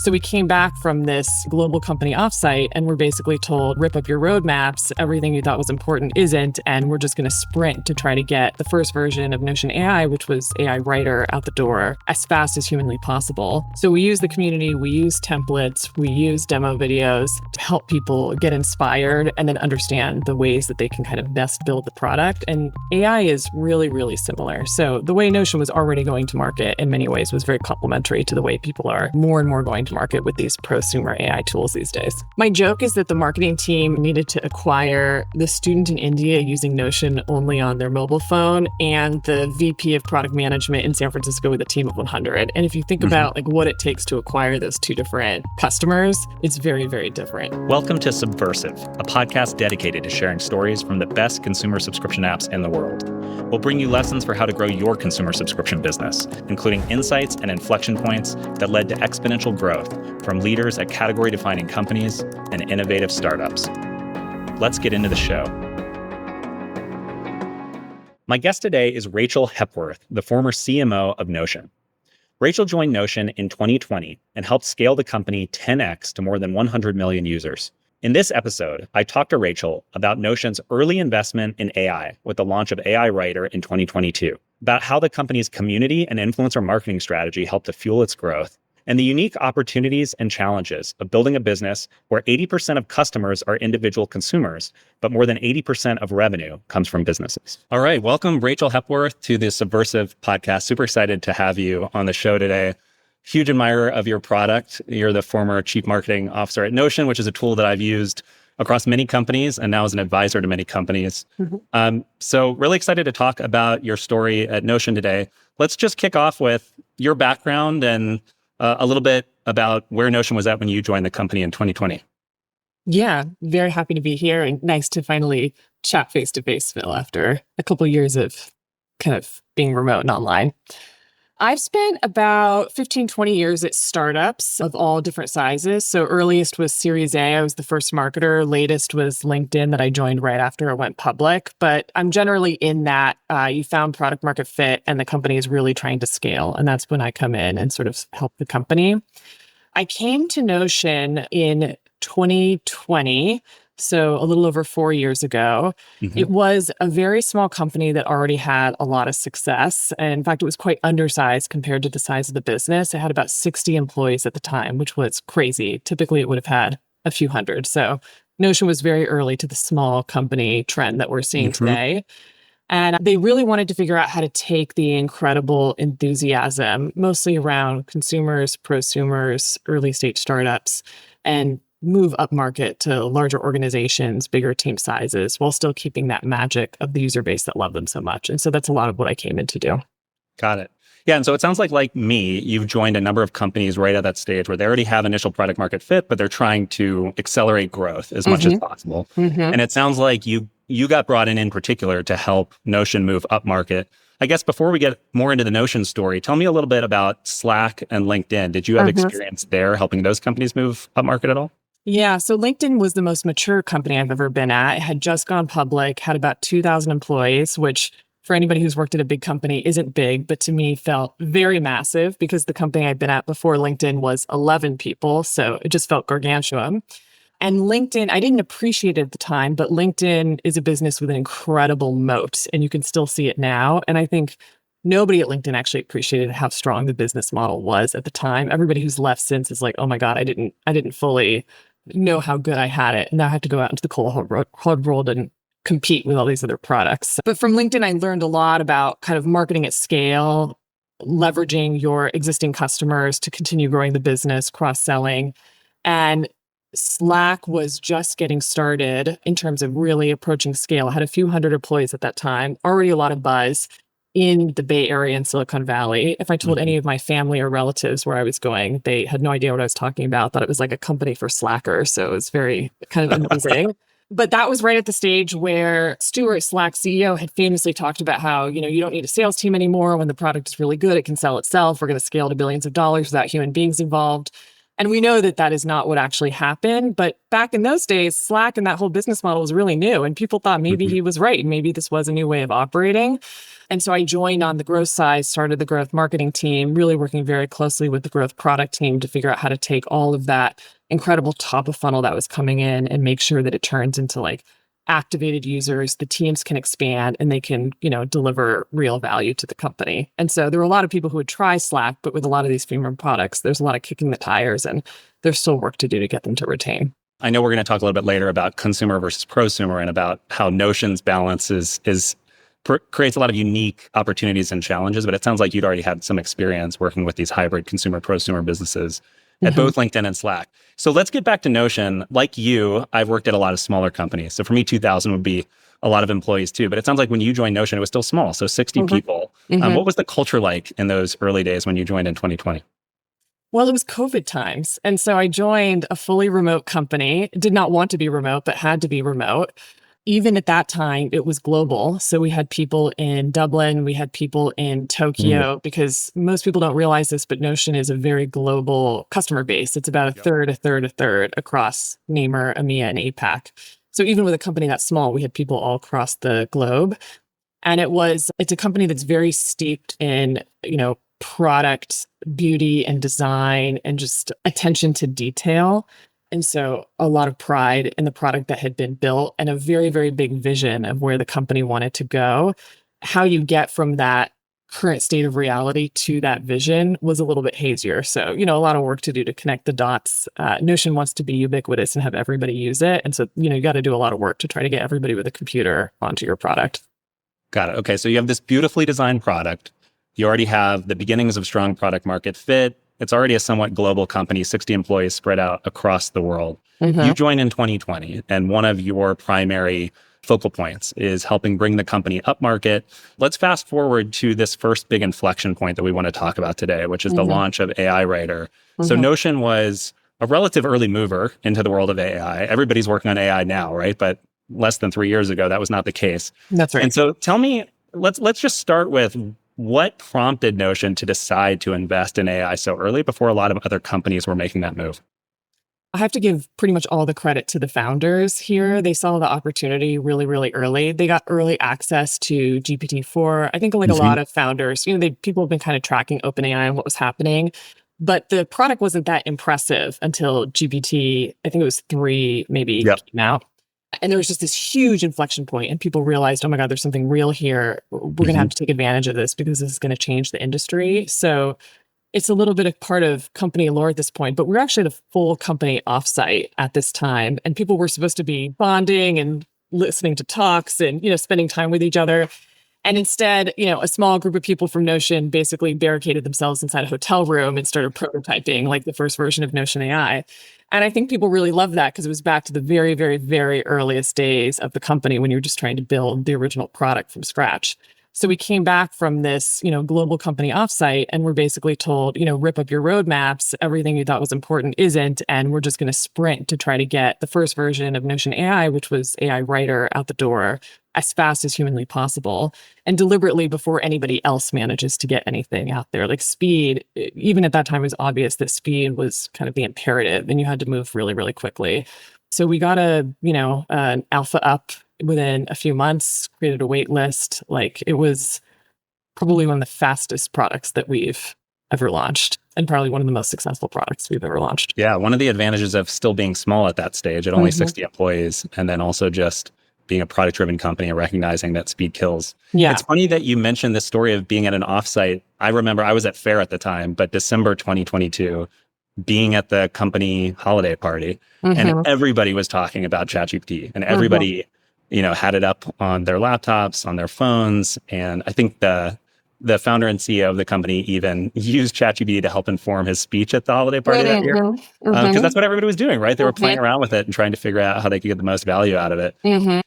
So we came back from this global company offsite and we're basically told, rip up your roadmaps. Everything you thought was important isn't. And we're just going to sprint to try to get the first version of Notion AI, which was AI Writer, out the door as fast as humanly possible. So we use the community, we use templates, we use demo videos to help people get inspired and then understand the ways that they can kind of best build the product. And AI is really, really similar. So the way Notion was already going to market in many ways was very complementary to the way people are more and more going to market with these prosumer AI tools these days. My joke is that the marketing team needed to acquire the student in India using Notion only on their mobile phone and the VP of product management in San Francisco with a team of 100. And if you think about like what it takes to acquire those two different customers, it's very, very different. Welcome to Subversive, a podcast dedicated to sharing stories from the best consumer subscription apps in the world. We'll bring you lessons for how to grow your consumer subscription business, including insights and inflection points that led to exponential growth from leaders at category-defining companies and innovative startups. Let's get into the show. My guest today is Rachel Hepworth, the former CMO of Notion. Rachel joined Notion in 2020 and helped scale the company 10x to more than 100 million users. In this episode, I talked to Rachel about Notion's early investment in AI with the launch of AI Writer in 2022, about how the company's community and influencer marketing strategy helped to fuel its growth, and the unique opportunities and challenges of building a business where 80% of customers are individual consumers, but more than 80% of revenue comes from businesses. All right, welcome Rachel Hepworth to the Subversive podcast. Super excited to have you on the show today. Huge admirer of your product. You're the former chief marketing officer at Notion, which is a tool that I've used across many companies and now as an advisor to many companies. So really excited to talk about your story at Notion today. Let's just kick off with your background and a little bit about where Notion was at when you joined the company in 2020. Yeah, very happy to be here and nice to finally chat face to face, Phil, after a couple of years of kind of being remote and online. I've spent about 15, 20 years at startups of all different sizes. So earliest was Series A. I was the first marketer. Latest was LinkedIn that I joined right after I went public. But I'm generally in that you found product market fit and the company is really trying to scale. And that's when I come in and sort of help the company. I came to Notion in 2020. So a little over 4 years ago. It was a very small company that already had a lot of success. And in fact, it was quite undersized compared to the size of the business. It had about 60 employees at the time, which was crazy. Typically, it would have had a few hundred. So Notion was very early to the small company trend that we're seeing today. And they really wanted to figure out how to take the incredible enthusiasm, mostly around consumers, prosumers, early stage startups, and move upmarket to larger organizations, bigger team sizes, while still keeping that magic of the user base that loved them so much. And so that's a lot of what I came in to do. Got it. Yeah. And so it sounds like me, you've joined a number of companies right at that stage where they already have initial product market fit, but they're trying to accelerate growth as much as possible. And it sounds like you got brought in particular to help Notion move upmarket. I guess before we get more into the Notion story, tell me a little bit about Slack and LinkedIn. Did you have experience there helping those companies move upmarket at all? Yeah, so LinkedIn was the most mature company I've ever been at. It had just gone public, had about 2,000 employees, which for anybody who's worked at a big company isn't big, but to me felt very massive because the company I'd been at before LinkedIn was 11 people. So it just felt gargantuan. And LinkedIn, I didn't appreciate it at the time, but LinkedIn is a business with an incredible moat, and you can still see it now. And I think nobody at LinkedIn actually appreciated how strong the business model was at the time. Everybody who's left since is like, oh my God, I didn't fully know how good I had it. Now I have to go out into the cold hard world and compete with all these other products. But from LinkedIn, I learned a lot about kind of marketing at scale, leveraging your existing customers to continue growing the business, cross-selling. And Slack was just getting started in terms of really approaching scale. I had a few hundred employees at that time, already a lot of buzz in the Bay Area and Silicon Valley. If I told any of my family or relatives where I was going, they had no idea what I was talking about, thought it was like a company for slackers. So it was very kind of amazing. But that was right at the stage where Stuart, Slack's CEO, had famously talked about how, you don't need a sales team anymore. When the product is really good, it can sell itself. We're going to scale to billions of dollars without human beings involved. And we know that that is not what actually happened. But back in those days, Slack and that whole business model was really new. And people thought maybe he was right. Maybe this was a new way of operating. And so I joined on the growth side, started the growth marketing team, really working very closely with the growth product team to figure out how to take all of that incredible top of funnel that was coming in and make sure that it turns into like activated users, the teams can expand and they can, deliver real value to the company. And so there were a lot of people who would try Slack, but with a lot of these freemium products, there's a lot of kicking the tires and there's still work to do to get them to retain. I know we're going to talk a little bit later about consumer versus prosumer and about how Notion's balance creates a lot of unique opportunities and challenges, but it sounds like you'd already had some experience working with these hybrid consumer prosumer businesses at both LinkedIn and Slack. So let's get back to Notion. Like you, I've worked at a lot of smaller companies. So for me, 2000 would be a lot of employees too, but it sounds like when you joined Notion, it was still small. So 60 people. What was the culture like in those early days when you joined in 2020? Well, it was COVID times. And so I joined a fully remote company, did not want to be remote, but had to be remote. Even at that time, it was global. So we had people in Dublin, we had people in Tokyo, because most people don't realize this, but Notion is a very global customer base. It's about a third across NAMER, EMEA, and APAC. So even with a company that small, we had people all across the globe. And it's a company that's very steeped in, product beauty and design and just attention to detail. And so a lot of pride in the product that had been built and a very, very big vision of where the company wanted to go. How you get from that current state of reality to that vision was a little bit hazier. So, a lot of work to do to connect the dots. Notion wants to be ubiquitous and have everybody use it. And so, you got to do a lot of work to try to get everybody with a computer onto your product. Got it. Okay. So you have this beautifully designed product. You already have the beginnings of strong product market fit. It's already a somewhat global company, 60 employees spread out across the world. You joined in 2020, and one of your primary focal points is helping bring the company upmarket. Let's fast forward to this first big inflection point that we want to talk about today, which is the launch of AI Writer. So Notion was a relative early mover into the world of AI. Everybody's working on AI now, right? But less than 3 years ago, that was not the case. That's right. And so tell me, let's just start with what prompted Notion to decide to invest in AI so early before a lot of other companies were making that move? I have to give pretty much all the credit to the founders here. They saw the opportunity really, really early. They got early access to GPT-4. I think like a lot of founders, people have been kind of tracking OpenAI and what was happening, but the product wasn't that impressive until GPT, I think it was 3 maybe came out. And there was just this huge inflection point and people realized, oh my God, there's something real here. We're going to have to take advantage of this because this is going to change the industry. So it's a little bit of part of company lore at this point, but we're actually at a full company offsite at this time. And people were supposed to be bonding and listening to talks and, spending time with each other. And instead, a small group of people from Notion basically barricaded themselves inside a hotel room and started prototyping like the first version of Notion AI. And I think people really loved that because it was back to the very, very, very earliest days of the company when you're just trying to build the original product from scratch. So we came back from this, global company offsite and we're basically told, rip up your roadmaps. Everything you thought was important isn't. And we're just going to sprint to try to get the first version of Notion AI, which was AI Writer, out the door as fast as humanly possible and deliberately before anybody else manages to get anything out there. Like speed, even at that time, it was obvious that speed was kind of the imperative and you had to move really, really quickly. So we got an alpha up within a few months, created a wait list. Like it was probably one of the fastest products that we've ever launched and probably one of the most successful products we've ever launched. Yeah, one of the advantages of still being small at that stage, at only 60 employees, and then also just being a product-driven company and recognizing that speed kills. Yeah. It's funny that you mentioned this story of being at an offsite. I remember I was at Fair at the time, but December 2022, being at the company holiday party, and everybody was talking about ChatGPT, and everybody, had it up on their laptops, on their phones, and I think the founder and CEO of the company even used ChatGPT to help inform his speech at the holiday party that year. Because that's what everybody was doing, right? They were playing around with it and trying to figure out how they could get the most value out of it.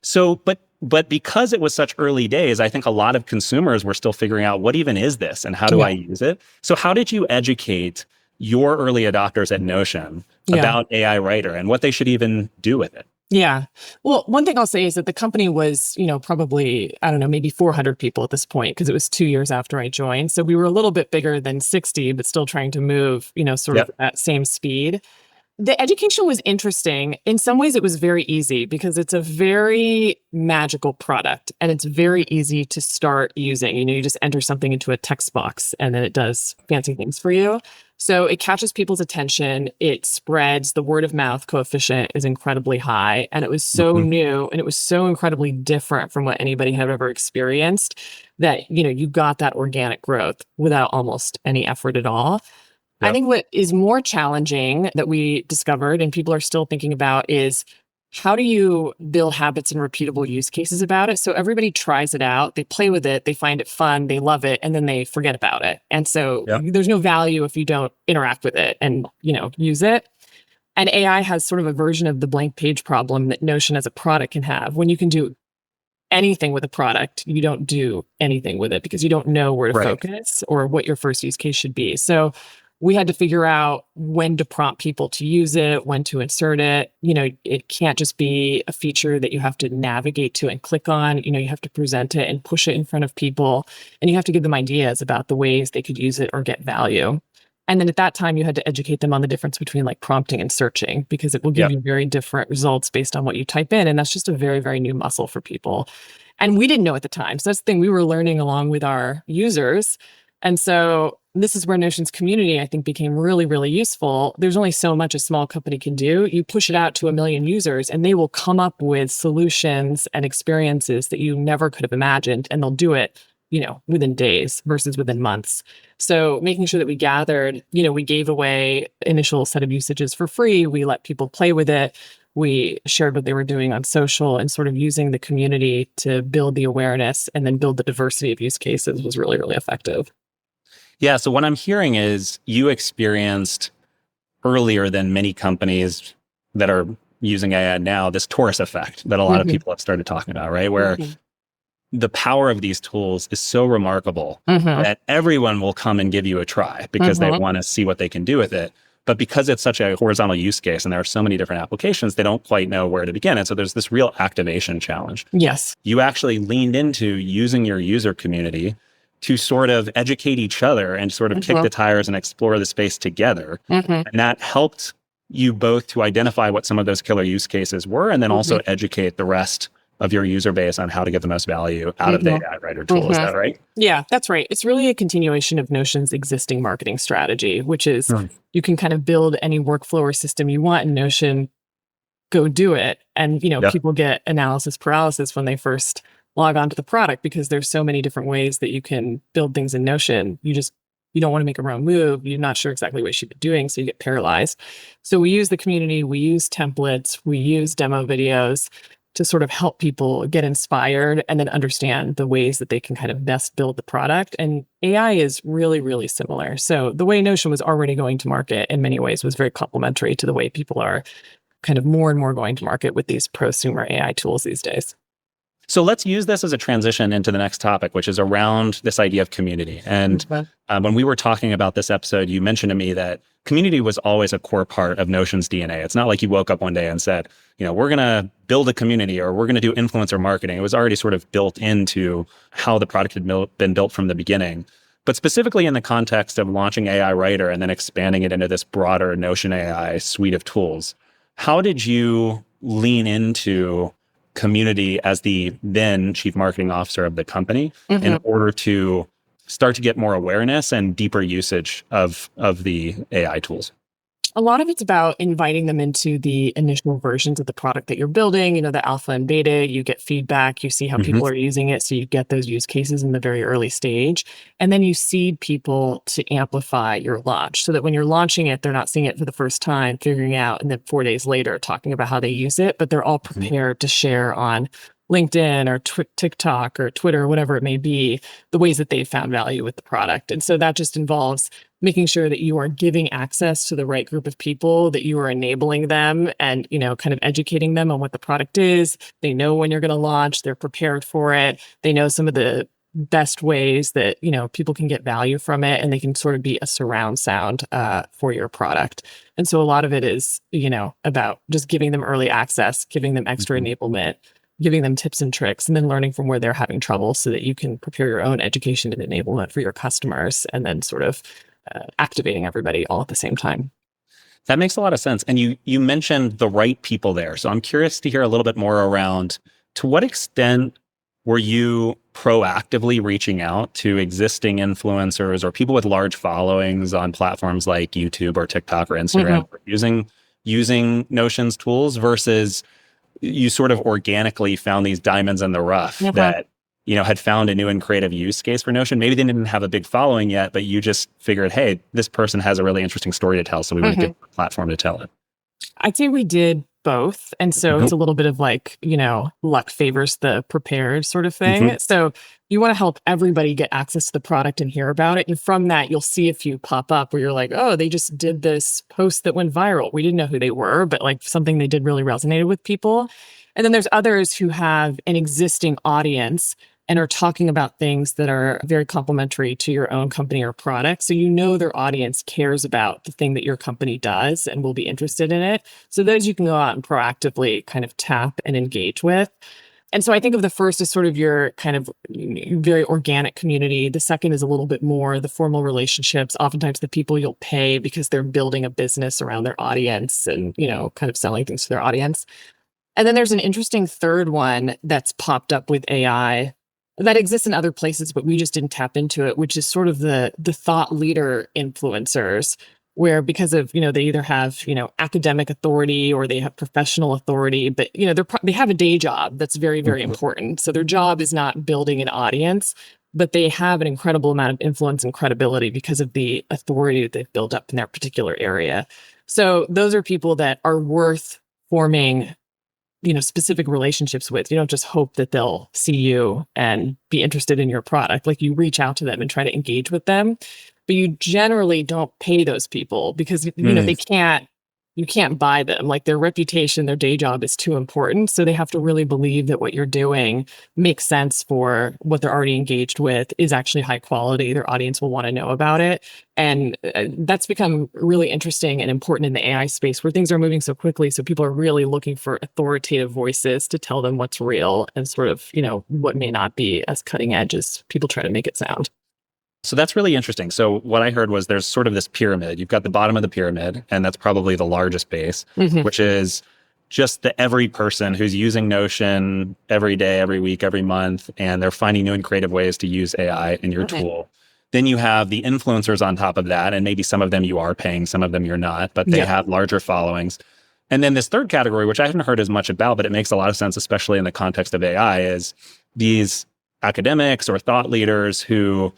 So, but because it was such early days, I think a lot of consumers were still figuring out what even is this and how do I use it? So how did you educate your early adopters at Notion about AI Writer and what they should even do with it? Yeah. Well, one thing I'll say is that the company was, probably, I don't know, maybe 400 people at this point, because it was 2 years after I joined. So we were a little bit bigger than 60, but still trying to move, sort of at same speed. The education was interesting. In some ways, it was very easy because it's a very magical product and it's very easy to start using. You just enter something into a text box and then it does fancy things for you. So it catches people's attention. It spreads. The word of mouth coefficient is incredibly high. And it was so Mhm. new and it was so incredibly different from what anybody had ever experienced that, you got that organic growth without almost any effort at all. I Yep. think what is more challenging that we discovered and people are still thinking about is how do you build habits and repeatable use cases about it? So everybody tries it out, they play with it, they find it fun, they love it, and then they forget about it. And so Yep. there's no value if you don't interact with it and, use it. And AI has sort of a version of the blank page problem that Notion as a product can have. When you can do anything with a product, you don't do anything with it because you don't know where to Right. focus or what your first use case should be. So we had to figure out when to prompt people to use it, when to insert it. It can't just be a feature that you have to navigate to and click on. You have to present it and push it in front of people, and you have to give them ideas about the ways they could use it or get value. And then at that time, you had to educate them on the difference between like prompting and searching because it will give Yep. you very different results based on what you type in. And that's just a very, very new muscle for people. And we didn't know at the time. So that's the thing we were learning along with our users. And so this is where Notion's community, I think, became really, really useful. There's only so much a small company can do. You push it out to 1 million users, and they will come up with solutions and experiences that you never could have imagined. And they'll do it, within days versus within months. So making sure that we gathered, we gave away initial set of usages for free. We let people play with it. We shared what they were doing on social and sort of using the community to build the awareness and then build the diversity of use cases was really, really effective. Yeah. So what I'm hearing is you experienced earlier than many companies that are using AI now, this Taurus effect that a lot of Mhm. people have started talking about, right? Where Mhm. the power of these tools is so remarkable Mhm. that everyone will come and give you a try because they Mhm. want to see what they can do with it. But because it's such a horizontal use case and there are so many different applications, they don't quite know where to begin. And so there's this real activation challenge. Yes. You actually leaned into using your user community to sort of educate each other and sort of kick Mhm. the tires and explore the space together. Mhm. And that helped you both to identify what some of those killer use cases were and then also Mhm. educate the rest of your user base on how to get the most value out of the Mhm. AI writer tool. Is Mhm. that right? Yeah, that's right. It's really a continuation of Notion's existing marketing strategy, which is Mm. you can kind of build any workflow or system you want in Notion, go do it. And, Yep. people get analysis paralysis when they first log on to the product because there's so many different ways that you can build things in Notion. You don't want to make a wrong move. You're not sure exactly what you should be doing. So you get paralyzed. So we use the community, we use templates, we use demo videos to sort of help people get inspired and then understand the ways that they can kind of best build the product. And AI is really, really similar. So the way Notion was already going to market in many ways was very complementary to the way people are kind of more and more going to market with these prosumer AI tools these days. So let's use this as a transition into the next topic, which is around this idea of community. And Mhm. when we were talking about this episode, you mentioned to me that community was always a core part of Notion's DNA. It's not like you woke up one day and said, we're going to build a community or we're going to do influencer marketing. It was already sort of built into how the product had been built from the beginning. But specifically in the context of launching AI Writer and then expanding it into this broader Notion AI suite of tools, how did you lean into community as the then chief marketing officer of the company in Mhm. order to start to get more awareness and deeper usage of the AI tools? A lot of it's about inviting them into the initial versions of the product that you're building, the alpha and beta. You get feedback, you see how Hmm. people are using it. So you get those use cases in the very early stage. And then you seed people to amplify your launch so that when you're launching it, they're not seeing it for the first time, figuring out, and then 4 days later talking about how they use it, but they're all prepared to share on LinkedIn or TikTok or Twitter, whatever it may be, the ways that they've found value with the product. And so that just involves making sure that you are giving access to the right group of people, that you are enabling them and, kind of educating them on what the product is. They know when you're going to launch, they're prepared for it. They know some of the best ways that, people can get value from it and they can sort of be a surround sound for your product. And so a lot of it is, about just giving them early access, giving them extra Hmm. enablement, giving them tips and tricks, and then learning from where they're having trouble so that you can prepare your own education and enablement for your customers and then sort of activating everybody all at the same time. That makes a lot of sense. And you mentioned the right people there. So I'm curious to hear a little bit more around to what extent were you proactively reaching out to existing influencers or people with large followings on platforms like YouTube or TikTok or Instagram using Notion's tools versus you sort of organically found these diamonds in the rough that had found a new and creative use case for Notion. Maybe they didn't have a big following yet, but you just figured, hey, this person has a really interesting story to tell, so we want to give them a platform to tell it. I'd say we did both. And so it's a little bit of like, luck favors the prepared sort of thing. So you want to help everybody get access to the product and hear about it. And from that, you'll see a few pop up where you're like, oh, they just did this post that went viral. We didn't know who they were, but like something they did really resonated with people. And then there's others who have an existing audience and are talking about things that are very complementary to your own company or product. So their audience cares about the thing that your company does and will be interested in it. So those you can go out and proactively kind of tap and engage with. And so I think of the first as sort of your kind of very organic community. The second is a little bit more the formal relationships, oftentimes the people you'll pay because they're building a business around their audience and, kind of selling things to their audience. And then there's an interesting third one that's popped up with AI that exists in other places, but we just didn't tap into it, which is sort of the thought leader influencers, where because of, they either have, academic authority or they have professional authority, but, they have a day job that's very, very important. So their job is not building an audience, but they have an incredible amount of influence and credibility because of the authority that they've built up in their particular area. So those are people that are worth forming specific relationships with. You don't just hope that they'll see you and be interested in your product. Like you reach out to them and try to engage with them, but you generally don't pay those people because, you can't buy them. Like their reputation, their day job is too important. So they have to really believe that what you're doing makes sense for what they're already engaged with, is actually high quality. Their audience will want to know about it. And that's become really interesting and important in the AI space where things are moving so quickly. So people are really looking for authoritative voices to tell them what's real and sort of, what may not be as cutting edge as people try to make it sound. So that's really interesting. So what I heard was there's sort of this pyramid. You've got the bottom of the pyramid, and that's probably the largest base, which is just the every person who's using Notion every day, every week, every month, and they're finding new and creative ways to use AI in your tool. Then you have the influencers on top of that, and maybe some of them you are paying, some of them you're not, but they have larger followings. And then this third category, which I haven't heard as much about, but it makes a lot of sense, especially in the context of AI, is these academics or thought leaders who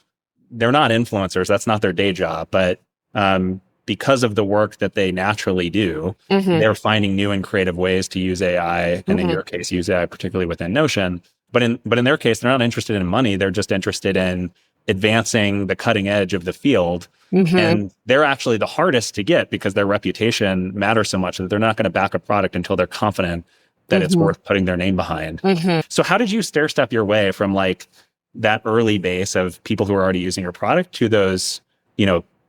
they're not influencers. That's not their day job. But because of the work that they naturally do, they're finding new and creative ways to use AI. And in your case, use AI, particularly within Notion. But in their case, they're not interested in money. They're just interested in advancing the cutting edge of the field. And they're actually the hardest to get because their reputation matters so much that they're not going to back a product until they're confident that it's worth putting their name behind. So how did you stair step your way from like that early base of people who are already using your product to those,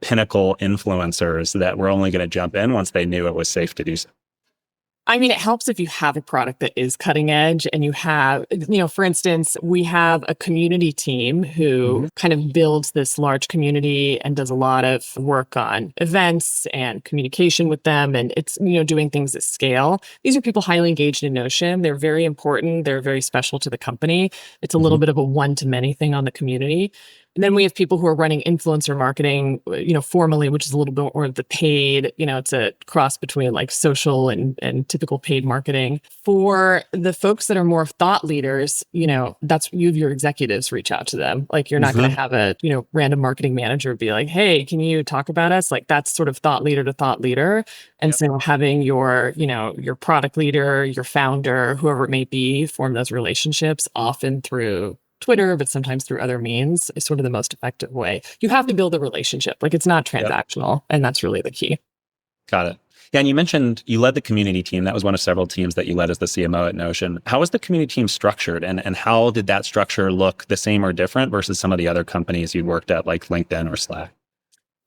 pinnacle influencers that were only going to jump in once they knew it was safe to do so? I mean, it helps if you have a product that is cutting edge and you have, for instance, we have a community team who kind of builds this large community and does a lot of work on events and communication with them. And it's, doing things at scale. These are people highly engaged in Notion. They're very important. They're very special to the company. It's a little bit of a one-to-many thing on the community. And then we have people who are running influencer marketing, formally, which is a little bit more of the paid, it's a cross between like social and typical paid marketing. For the folks that are more thought leaders, that's you have your executives reach out to them. Like you're not going to have a, random marketing manager be like, hey, can you talk about us? Like that's sort of thought leader to thought leader. And so having your, your product leader, your founder, whoever it may be, form those relationships often through Twitter, but sometimes through other means is sort of the most effective way. You have to build a relationship. Like it's not transactional. And that's really the key. Got it. Yeah. And you mentioned you led the community team. That was one of several teams that you led as the CMO at Notion. How was the community team structured? And how did that structure look the same or different versus some of the other companies you'd worked at like LinkedIn or Slack?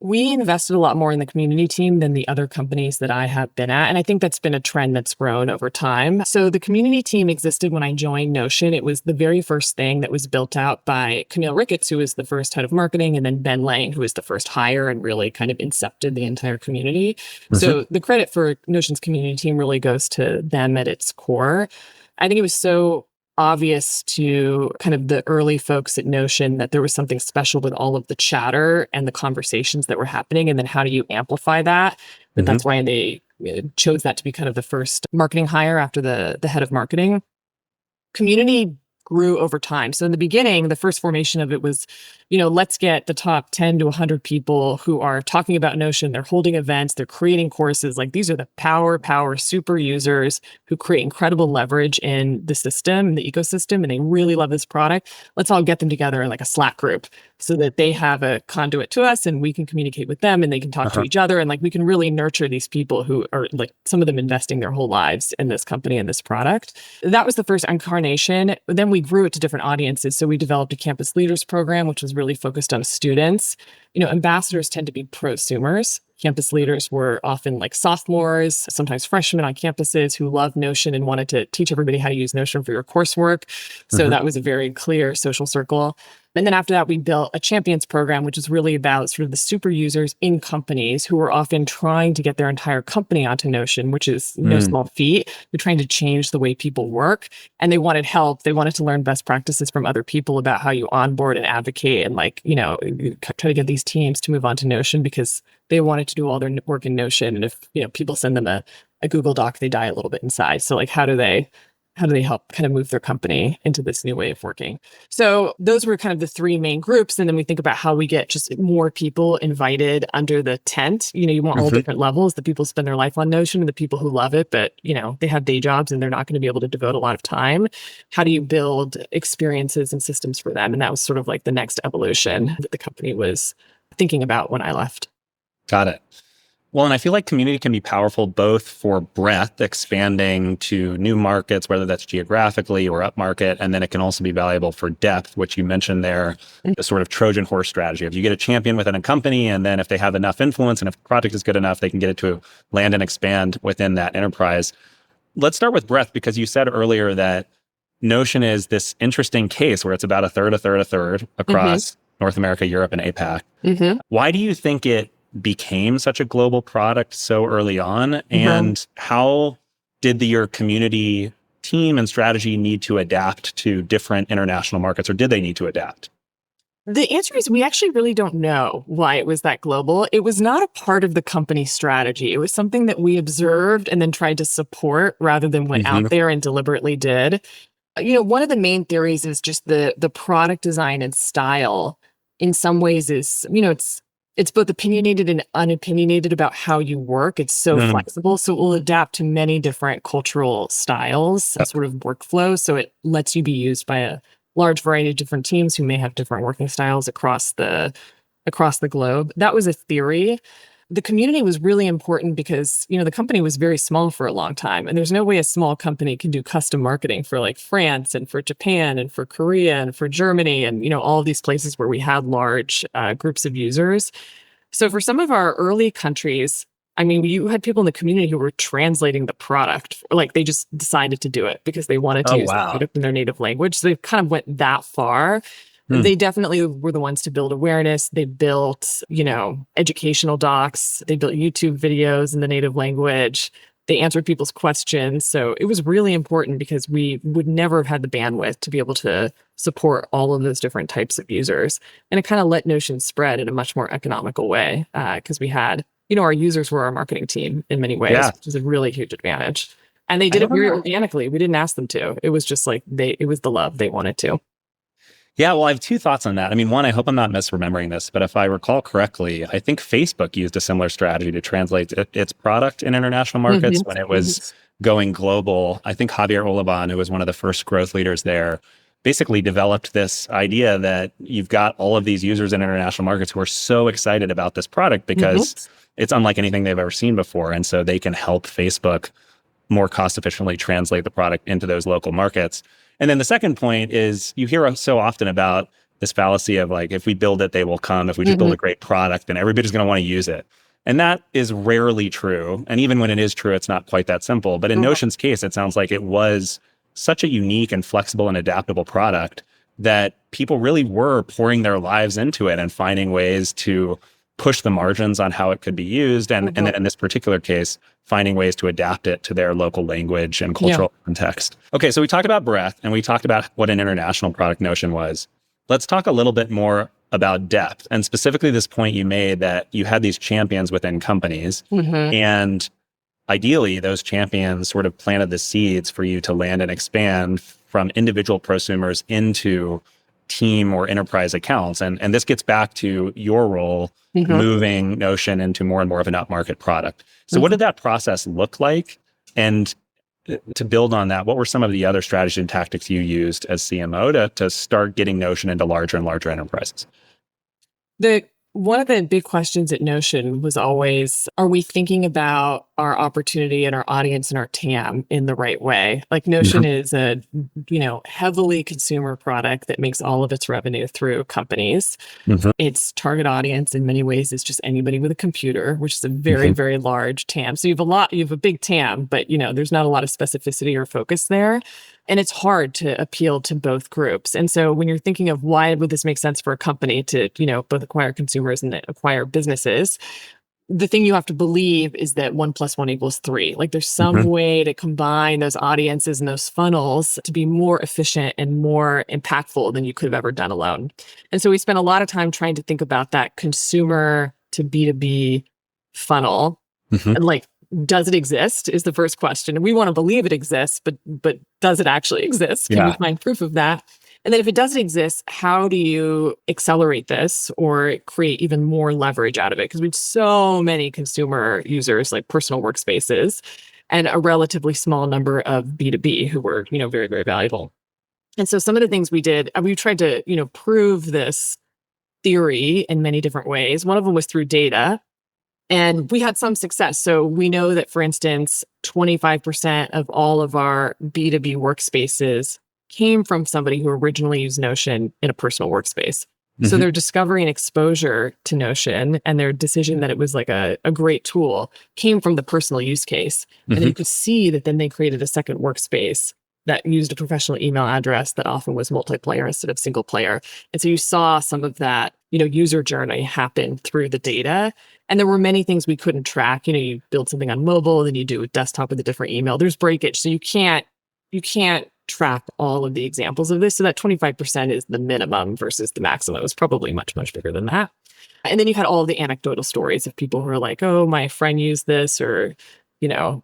We invested a lot more in the community team than the other companies that I have been at. And I think that's been a trend that's grown over time. So the community team existed when I joined Notion. It was the very first thing that was built out by Camille Ricketts, who was the first head of marketing, and then Ben Lang, who was the first hire and really kind of incepted the entire community. So the credit for Notion's community team really goes to them at its core. I think it was so obvious to kind of the early folks at Notion that there was something special with all of the chatter and the conversations that were happening. And then how do you amplify that? But that's why they chose that to be kind of the first marketing hire after the head of marketing. Community grew over time. So in the beginning, the first formation of it was, let's get the top 10 to 100 people who are talking about Notion. They're holding events, they're creating courses. Like these are the power super users who create incredible leverage in the system, the ecosystem, and they really love this product. Let's all get them together in like a Slack group so that they have a conduit to us and we can communicate with them and they can talk to each other. And like we can really nurture these people who are like some of them investing their whole lives in this company and this product. That was the first incarnation. Then we grew it to different audiences. So we developed a campus leaders program, which was really focused on students. Ambassadors tend to be prosumers. Campus leaders were often like sophomores, sometimes freshmen on campuses who loved Notion and wanted to teach everybody how to use Notion for your coursework. So that was a very clear social circle. And then after that, we built a champions program, which is really about sort of the super users in companies who are often trying to get their entire company onto Notion, which is no small feat. They're trying to change the way people work and they wanted help. They wanted to learn best practices from other people about how you onboard and advocate and try to get these teams to move on to Notion because they wanted to do all their work in Notion. And if, people send them a Google Doc, they die a little bit inside. So like, how do they help kind of move their company into this new way of working? So those were kind of the three main groups. And then we think about how we get just more people invited under the tent. You want all different levels, the people who spend their life on Notion and the people who love it, but they have day jobs and they're not going to be able to devote a lot of time. How do you build experiences and systems for them? And that was sort of like the next evolution that the company was thinking about when I left. Got it. Well, and I feel like community can be powerful both for breadth, expanding to new markets, whether that's geographically or upmarket, and then it can also be valuable for depth, which you mentioned there, the sort of Trojan horse strategy. If you get a champion within a company, and then if they have enough influence and if the project is good enough, they can get it to land and expand within that enterprise. Let's start with breadth, because you said earlier that Notion is this interesting case where it's about a third across North America, Europe, and APAC. Why do you think it became such a global product so early on? And how did your community team and strategy need to adapt to different international markets, or did they need to adapt? The answer is we actually really don't know why it was that global. It was not a part of the company strategy. It was something that we observed and then tried to support rather than went out there and deliberately did. One of the main theories is just the product design and style in some ways is, it's both opinionated and unopinionated about how you work. It's so flexible. So it will adapt to many different cultural styles and sort of workflow. So it lets you be used by a large variety of different teams who may have different working styles across the globe. That was a theory. The community was really important because, the company was very small for a long time. And there's no way a small company can do custom marketing for like France and for Japan and for Korea and for Germany and, all of these places where we had large groups of users. So for some of our early countries, you had people in the community who were translating the product, or like they just decided to do it because they wanted to use the product in their native language. So they kind of went that far. They definitely were the ones to build awareness. They built, educational docs. They built YouTube videos in the native language. They answered people's questions. So it was really important because we would never have had the bandwidth to be able to support all of those different types of users. And it kind of let Notion spread in a much more economical way because we had, our users were our marketing team in many ways, which is a really huge advantage. And they did it very organically. We didn't ask them to. It was just like it was the love they wanted to. Yeah, well, I have two thoughts on that. One, I hope I'm not misremembering this, but if I recall correctly, I think Facebook used a similar strategy to translate its product in international markets when it was going global. I think Javier Olaban, who was one of the first growth leaders there, basically developed this idea that you've got all of these users in international markets who are so excited about this product because it's unlike anything they've ever seen before. And so they can help Facebook more cost efficiently translate the product into those local markets. And then the second point is you hear so often about this fallacy of like, if we build it, they will come. If we just build a great product, then everybody's going to want to use it. And that is rarely true. And even when it is true, it's not quite that simple. But in Notion's case, it sounds like it was such a unique and flexible and adaptable product that people really were pouring their lives into it and finding ways to push the margins on how it could be used. And then in this particular case, finding ways to adapt it to their local language and cultural context. Okay, so we talked about breadth and we talked about what an international product Notion was. Let's talk a little bit more about depth, and specifically this point you made that you had these champions within companies, and ideally those champions sort of planted the seeds for you to land and expand from individual prosumers into team or enterprise accounts. And this gets back to your role moving Notion into more and more of an upmarket product. So what did that process look like? And to build on that, what were some of the other strategies and tactics you used as CMO to start getting Notion into larger and larger enterprises? One of the big questions at Notion was always, are we thinking about our opportunity and our audience and our TAM in the right way? Like Notion is a, heavily consumer product that makes all of its revenue through companies. Its target audience in many ways is just anybody with a computer, which is a very, very large TAM. So you have a big TAM, but there's not a lot of specificity or focus there. And it's hard to appeal to both groups. And so when you're thinking of why would this make sense for a company to, both acquire consumers and acquire businesses, the thing you have to believe is that 1 + 1 = 3. Like there's some way to combine those audiences and those funnels to be more efficient and more impactful than you could have ever done alone. And so we spent a lot of time trying to think about that consumer to B2B funnel. And like, does it exist is the first question. And we want to believe it exists, but does it actually exist? Can we find proof of that? And then if it doesn't exist, how do you accelerate this or create even more leverage out of it? Because we have so many consumer users, like personal workspaces, and a relatively small number of B2B who were, very, very valuable. And so some of the things we did, we tried to, prove this theory in many different ways. One of them was through data. And we had some success. So we know that, for instance, 25% of all of our B2B workspaces came from somebody who originally used Notion in a personal workspace. So their discovery and exposure to Notion and their decision that it was like a great tool came from the personal use case. And then you could see that then they created a second workspace that used a professional email address that often was multiplayer instead of single player. And so you saw some of that, user journey happen through the data. And there were many things we couldn't track. You build something on mobile, then you do a desktop with a different email. There's breakage. So you can't track all of the examples of this. So that 25% is the minimum versus the maximum. It was probably much, much bigger than that. And then you had all of the anecdotal stories of people who are like, oh, my friend used this, or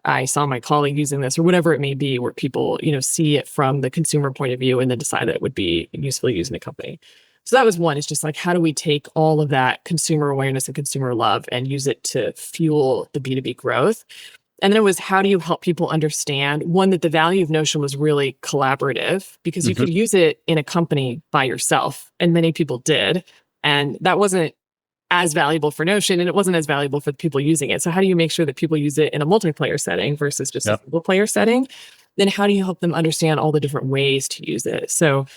I saw my colleague using this, or whatever it may be, where people, see it from the consumer point of view and then decide that it would be useful to use in a company. So that was one. It's just like, how do we take all of that consumer awareness and consumer love and use it to fuel the B2B growth? And then it was, how do you help people understand, one, that the value of Notion was really collaborative, because you could use it in a company by yourself, and many people did. And that wasn't as valuable for Notion, and it wasn't as valuable for the people using it. So how do you make sure that people use it in a multiplayer setting versus just a single player setting? Then how do you help them understand all the different ways to use it? So,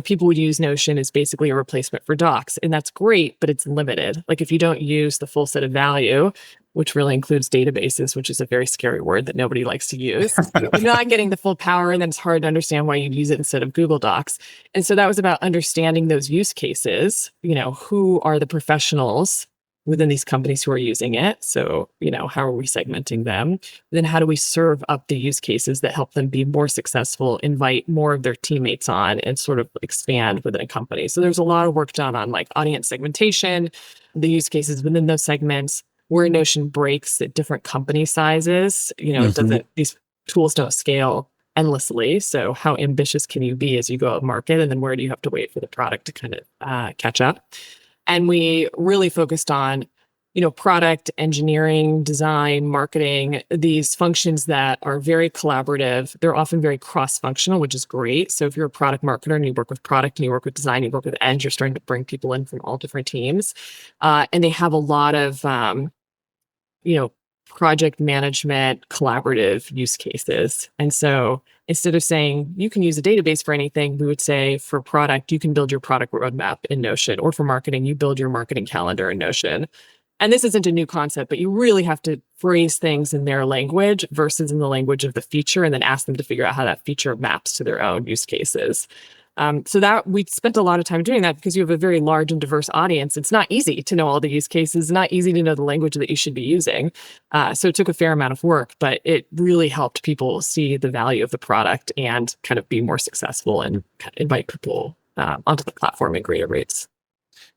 people would use Notion as basically a replacement for Docs, and that's great, but it's limited. Like if you don't use the full set of value, which really includes databases, which is a very scary word that nobody likes to use, you're not getting the full power, and then it's hard to understand why you'd use it instead of Google Docs. And so that was about understanding those use cases, who are the professionals within these companies who are using it. So, how are we segmenting them? Then how do we serve up the use cases that help them be more successful, invite more of their teammates on, and sort of expand within a company? So there's a lot of work done on like audience segmentation, the use cases within those segments, where Notion breaks at different company sizes. It doesn't, these tools don't scale endlessly. So how ambitious can you be as you go out market? And then where do you have to wait for the product to kind of catch up? And we really focused on, product engineering, design, marketing, these functions that are very collaborative. They're often very cross-functional, which is great. So if you're a product marketer and you work with product and you work with design, you work with eng, you're starting to bring people in from all different teams. And they have a lot of, project management, collaborative use cases. And so instead of saying you can use a database for anything, we would say for product, you can build your product roadmap in Notion, or for marketing, you build your marketing calendar in Notion. And this isn't a new concept, but you really have to phrase things in their language versus in the language of the feature, and then ask them to figure out how that feature maps to their own use cases. So that we spent a lot of time doing that because you have a very large and diverse audience. It's not easy to know all the use cases, not easy to know the language that you should be using. So it took a fair amount of work, but it really helped people see the value of the product and kind of be more successful and kind of invite people onto the platform at greater rates.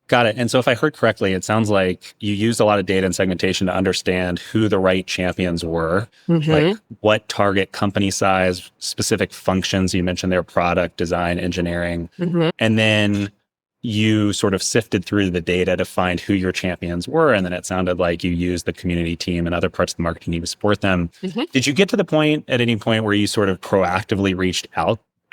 Got it. And so if I heard correctly, it sounds like you used a lot of data and segmentation to understand who the right champions were, like what target company size, specific functions. You mentioned their product, design, engineering. And then you sort of sifted through the data to find who your champions were. And then it sounded like you used the community team and other parts of the marketing team to support them. Did you get to the point at any point where you sort of proactively reached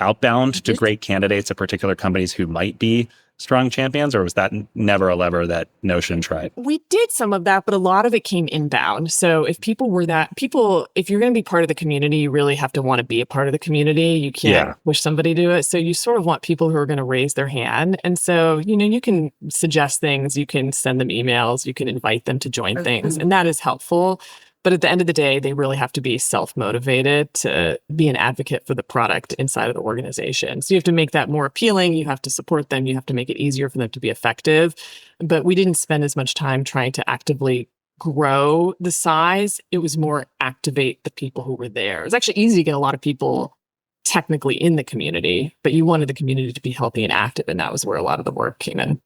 outbound to great candidates at particular companies who might be strong champions, or was that never a lever that Notion tried? We did some of that, but a lot of it came inbound. So if if you're going to be part of the community, you really have to want to be a part of the community. You can't push somebody to it. So you sort of want people who are going to raise their hand. And so, you can suggest things, you can send them emails, you can invite them to join things, and that is helpful. But at the end of the day, they really have to be self-motivated to be an advocate for the product inside of the organization. So you have to make that more appealing. You have to support them. You have to make it easier for them to be effective. But we didn't spend as much time trying to actively grow the size. It was more activate the people who were there. It was actually easy to get a lot of people technically in the community, but you wanted the community to be healthy and active. And that was where a lot of the work came in.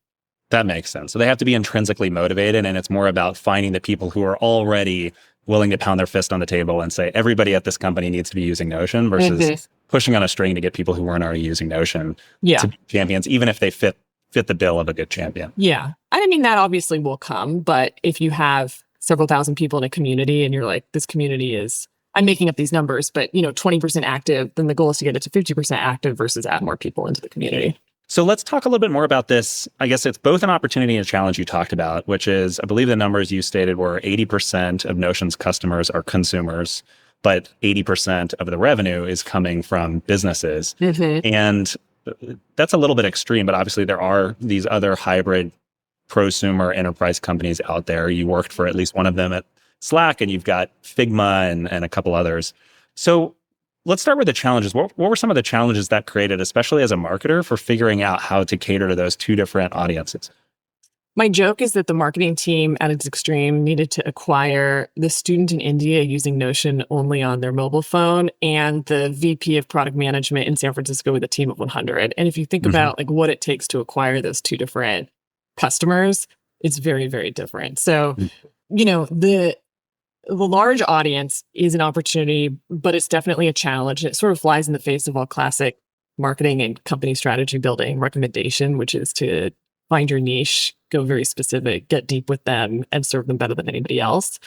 That makes sense. So they have to be intrinsically motivated, and it's more about finding the people who are already willing to pound their fist on the table and say, everybody at this company needs to be using Notion, versus pushing on a string to get people who weren't already using Notion to be champions, even if they fit the bill of a good champion. Yeah. I mean, that obviously will come, but if you have several thousand people in a community and you're like, this community is, I'm making up these numbers, but 20% active, then the goal is to get it to 50% active versus add more people into the community. So let's talk a little bit more about this. I guess it's both an opportunity and a challenge you talked about, which is, I believe the numbers you stated were 80% of Notion's customers are consumers, but 80% of the revenue is coming from businesses. And that's a little bit extreme, but obviously there are these other hybrid prosumer enterprise companies out there. You worked for at least one of them at Slack, and you've got Figma and a couple others. So let's start with the challenges. What were some of the challenges that created, especially as a marketer, for figuring out how to cater to those two different audiences? My joke is that the marketing team at its extreme needed to acquire the student in India using Notion only on their mobile phone, and the VP of product management in San Francisco with a team of 100. And if you think about like what it takes to acquire those two different customers, it's very, very different. So, the large audience is an opportunity, but it's definitely a challenge. It sort of flies in the face of all classic marketing and company strategy building recommendation, which is to find your niche, go very specific, get deep with them, and serve them better than anybody else.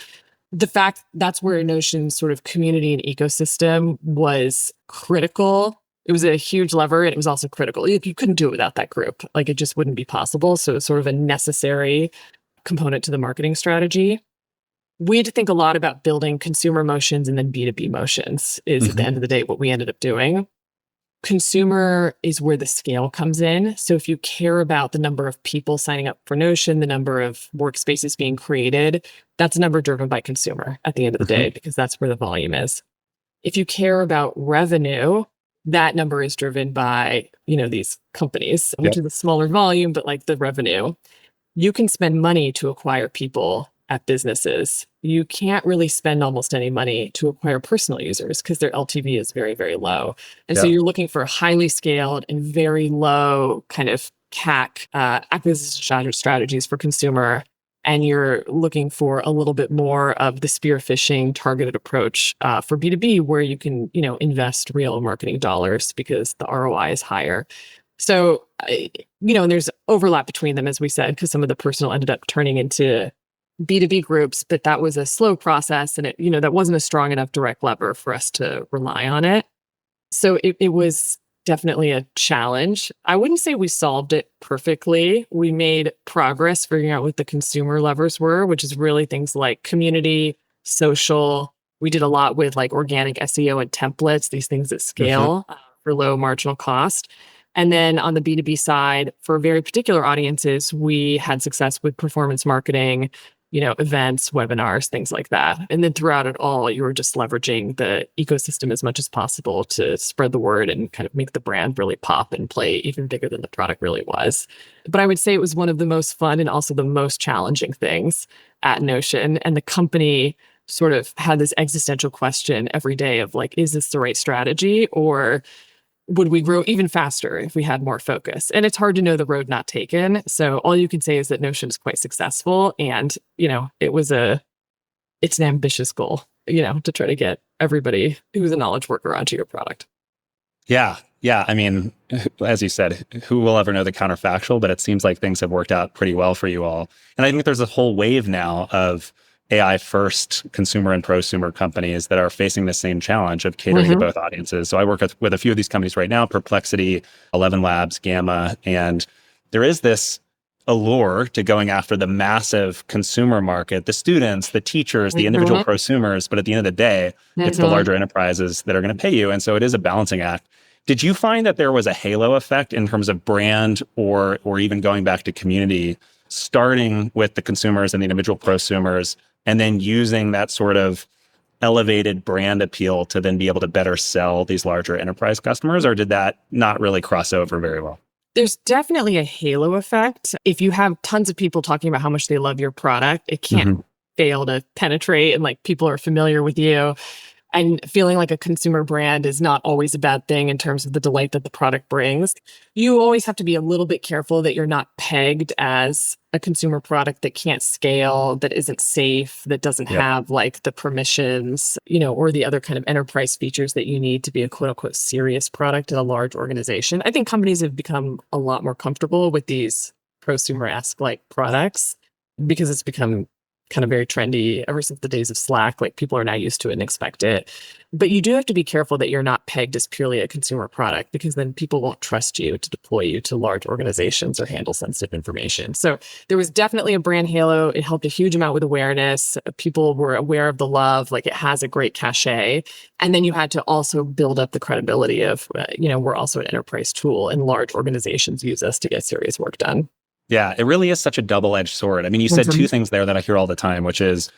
The fact that's where Notion's sort of community and ecosystem was critical. It was a huge lever, and it was also critical. You couldn't do it without that group. Like, it just wouldn't be possible. So it's sort of a necessary component to the marketing strategy. We had to think a lot about building consumer motions and then B2B motions is at the end of the day what we ended up doing. Consumer is where the scale comes in. So if you care about the number of people signing up for Notion, the number of workspaces being created, that's a number driven by consumer at the end of the day, because that's where the volume is. If you care about revenue, that number is driven by, these companies, which is a smaller volume, but like the revenue. You can spend money to acquire people at businesses. You can't really spend almost any money to acquire personal users because their LTV is very, very low. And so you're looking for highly scaled and very low kind of CAC acquisition strategies for consumer. And you're looking for a little bit more of the spear phishing targeted approach for B2B, where you can, invest real marketing dollars because the ROI is higher. So, and there's overlap between them, as we said, because some of the personal ended up turning into B2B groups, but that was a slow process, and that wasn't a strong enough direct lever for us to rely on it. So it was definitely a challenge. I wouldn't say we solved it perfectly. We made progress figuring out what the consumer levers were, which is really things like community, social. We did a lot with like organic SEO and templates, these things that Hmm. scale for low marginal cost. And then on the B2B side, for very particular audiences, we had success with performance marketing, events, webinars, things like that. And then throughout it all, you were just leveraging the ecosystem as much as possible to spread the word and kind of make the brand really pop and play even bigger than the product really was. But I would say it was one of the most fun and also the most challenging things at Notion. And the company sort of had this existential question every day of like, is this the right strategy? Or would we grow even faster if we had more focus? And it's hard to know the road not taken. So all you can say is that Notion is quite successful. And, it's an ambitious goal, to try to get everybody who's a knowledge worker onto your product. Yeah. Yeah. I mean, as you said, who will ever know the counterfactual, but it seems like things have worked out pretty well for you all. And I think there's a whole wave now of AI first consumer and prosumer companies that are facing the same challenge of catering to both audiences. So I work with a few of these companies right now, Perplexity, 11 Labs, Gamma, and there is this allure to going after the massive consumer market, the students, the teachers, the individual prosumers. But at the end of the day, it's the larger enterprises that are going to pay you. And so it is a balancing act. Did you find that there was a halo effect in terms of brand or even going back to community, starting with the consumers and the individual prosumers, and then using that sort of elevated brand appeal to then be able to better sell these larger enterprise customers? Or did that not really cross over very well? There's definitely a halo effect. If you have tons of people talking about how much they love your product, it can't fail to penetrate and like people are familiar with you. And feeling like a consumer brand is not always a bad thing in terms of the delight that the product brings. You always have to be a little bit careful that you're not pegged as a consumer product that can't scale, that isn't safe, that doesn't have like the permissions, or the other kind of enterprise features that you need to be a quote unquote serious product in a large organization. I think companies have become a lot more comfortable with these prosumer-esque like products because it's become kind of very trendy ever since the days of Slack. Like people are now used to it and expect it. But you do have to be careful that you're not pegged as purely a consumer product because then people won't trust you to deploy you to large organizations or handle sensitive information. So there was definitely a brand halo. It helped a huge amount with awareness. People were aware of the love, like it has a great cachet. And then you had to also build up the credibility of, we're also an enterprise tool and large organizations use us to get serious work done. Yeah, it really is such a double-edged sword. I mean, you said two things there that I hear all the time, which is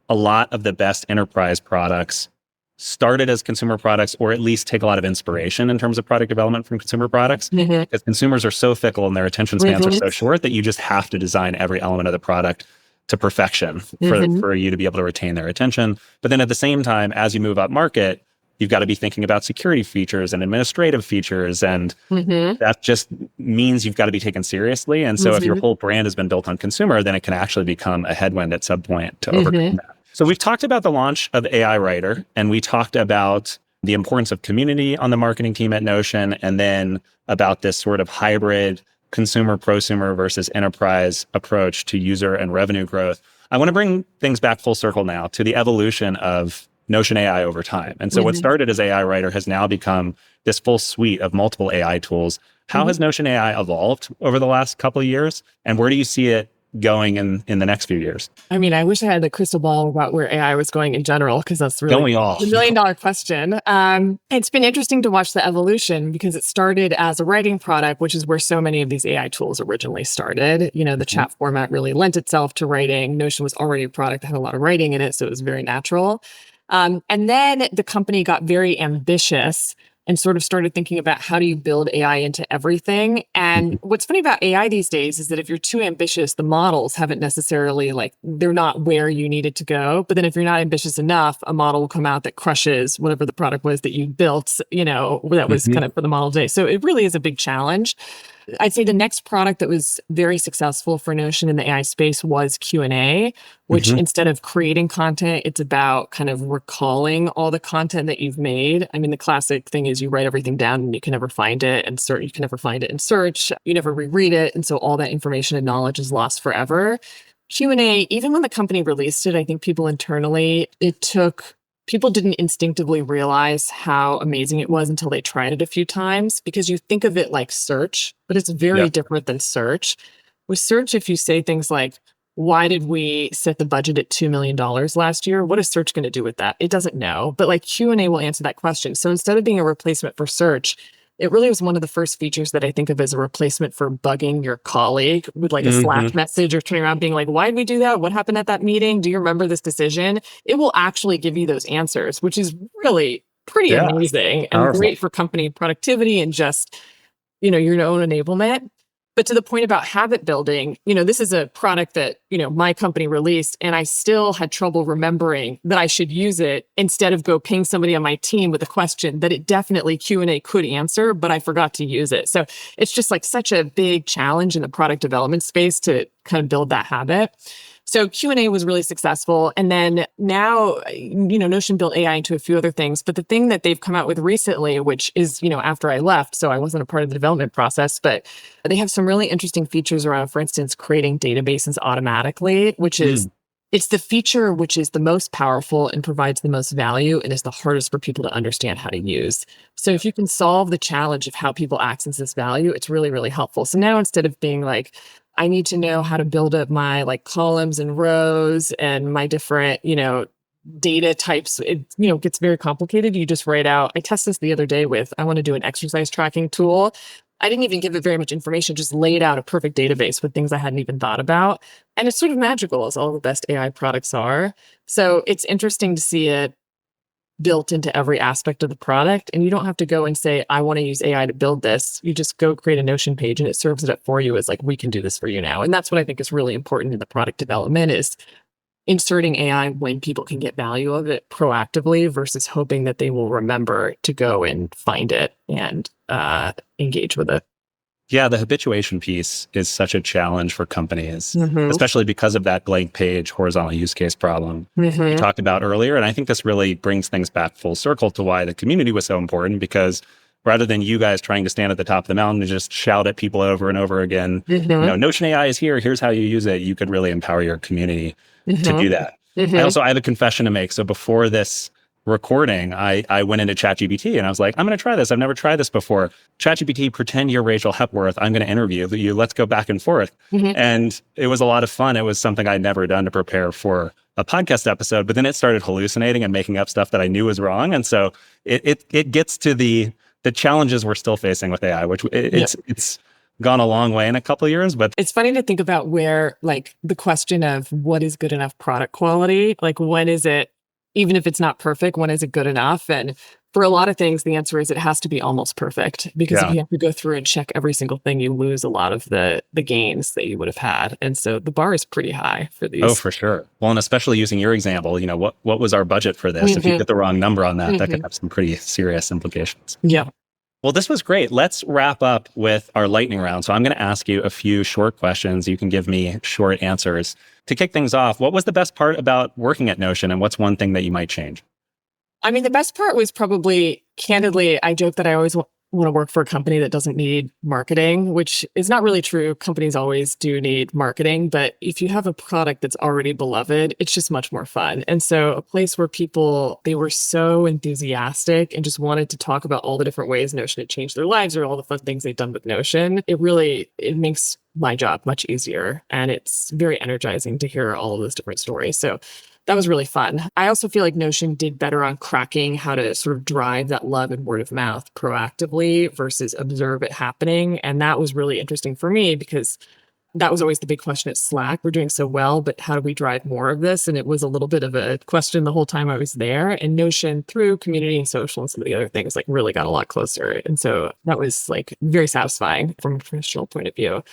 a lot of the best enterprise products started as consumer products, or at least take a lot of inspiration in terms of product development from consumer products. Because consumers are so fickle and their attention spans are so short that you just have to design every element of the product to perfection for you to be able to retain their attention. But then at the same time, as you move up market, you've got to be thinking about security features and administrative features. And that just means you've got to be taken seriously. And so if your whole brand has been built on consumer, then it can actually become a headwind at some point to overcome that. So we've talked about the launch of AI Writer, and we talked about the importance of community on the marketing team at Notion, and then about this sort of hybrid consumer, prosumer versus enterprise approach to user and revenue growth. I want to bring things back full circle now to the evolution of Notion AI over time. And so what started as AI Writer has now become this full suite of multiple AI tools. How has Notion AI evolved over the last couple of years? And where do you see it going in the next few years? I mean, I wish I had the crystal ball about where AI was going in general, because that's really Don't we all? the $1 million question. It's been interesting to watch the evolution because it started as a writing product, which is where so many of these AI tools originally started. The chat format really lent itself to writing. Notion was already a product that had a lot of writing in it, so it was very natural. And then the company got very ambitious and sort of started thinking about how do you build AI into everything. And what's funny about AI these days is that if you're too ambitious, the models haven't necessarily they're not where you need it to go. But then if you're not ambitious enough, a model will come out that crushes whatever the product was that you built, that was kind of for the model today. So it really is a big challenge. I'd say the next product that was very successful for Notion in the AI space was Q&A, which instead of creating content, it's about kind of recalling all the content that you've made. I mean, the classic thing is you write everything down and you can never find it and search. You can never find it in search. You never reread it. And so all that information and knowledge is lost forever. Q&A, even when the company released it, I think people internally, people didn't instinctively realize how amazing it was until they tried it a few times, because you think of it like search, but it's very different than search. With search, if you say things like, why did we set the budget at $2 million last year? What is search going to do with that? It doesn't know. But like Q&A will answer that question. So instead of being a replacement for search, it really was one of the first features that I think of as a replacement for bugging your colleague with like a Hmm. Slack message or turning around being like, why did we do that? What happened at that meeting? Do you remember this decision? It will actually give you those answers, which is really pretty Yeah, amazing and powerful. great for company productivity and just, your own enablement. But to the point about habit building, this is a product that, my company released, and I still had trouble remembering that I should use it instead of go ping somebody on my team with a question that it definitely Q&A could answer, but I forgot to use it. So it's just like such a big challenge in the product development space to kind of build that habit. So Q&A was really successful. And then now, Notion built AI into a few other things. But the thing that they've come out with recently, which is, after I left, so I wasn't a part of the development process, but they have some really interesting features around, for instance, creating databases automatically, which is, Mm. it's the feature which is the most powerful and provides the most value and is the hardest for people to understand how to use. So if you can solve the challenge of how people access this value, it's really, really helpful. So now instead of being like, I need to know how to build up my like columns and rows and my different, data types, it, gets very complicated. You just write out, I tested this the other day with, I want to do an exercise tracking tool. I didn't even give it very much information, just laid out a perfect database with things I hadn't even thought about. And it's sort of magical, as all the best AI products are. So it's interesting to see it built into every aspect of the product. And you don't have to go and say, I want to use AI to build this. You just go create a Notion page and it serves it up for you as like, we can do this for you now. And that's what I think is really important in the product development is inserting AI when people can get value of it proactively versus hoping that they will remember to go and find it and engage with it. Yeah, the habituation piece is such a challenge for companies, Mm-hmm. especially because of that blank page horizontal use case problem you Mm-hmm. talked about earlier. And I think this really brings things back full circle to why the community was so important, because rather than you guys trying to stand at the top of the mountain and just shout at people over and over again, Mm-hmm. Notion AI is here, here's how you use it, you could really empower your community to Mm-hmm. do that. Mm-hmm. I have a confession to make. So before this recording, I went into ChatGPT and I was like, I'm going to try this. I've never tried this before. ChatGPT, pretend you're Rachel Hepworth. I'm going to interview you. Let's go back and forth. Mm-hmm. And it was a lot of fun. It was something I'd never done to prepare for a podcast episode, but then it started hallucinating and making up stuff that I knew was wrong. And so it gets to the challenges we're still facing with AI, which it's gone a long way in a couple of years, but It's funny to think about where like the question of what is good enough product quality, like when is it, even if it's not perfect, when is it good enough? And for a lot of things, the answer is it has to be almost perfect, because if yeah. you have to go through and check every single thing, you lose a lot of the gains that you would have had. And so the bar is pretty high for Oh, these. for sure. Well, and especially using your example, what was our budget for this? If you Hmm. get the wrong number on that, that could Hmm. have some pretty serious implications. Yeah. Well, this was great. Let's wrap up with our lightning round. So I'm going to ask you a few short questions. You can give me short answers. To kick things off, what was the best part about working at Notion, and what's one thing that you might change? I mean, the best part was probably, candidly, I joke that I always want to work for a company that doesn't need marketing, which is not really true. Companies always do need marketing, but if you have a product that's already beloved, it's just much more fun. And so a place where people, they were so enthusiastic and just wanted to talk about all the different ways Notion had changed their lives or all the fun things they've done with Notion, it makes my job much easier. And it's very energizing to hear all of those different stories. So that was really fun. I also feel like Notion did better on cracking how to sort of drive that love and word of mouth proactively versus observe it happening. And that was really interesting for me because that was always the big question at Slack. We're doing so well, but how do we drive more of this? And it was a little bit of a question the whole time I was there. And Notion, through community and social and some of the other things, like really got a lot closer. And so that was like very satisfying from a professional point of view.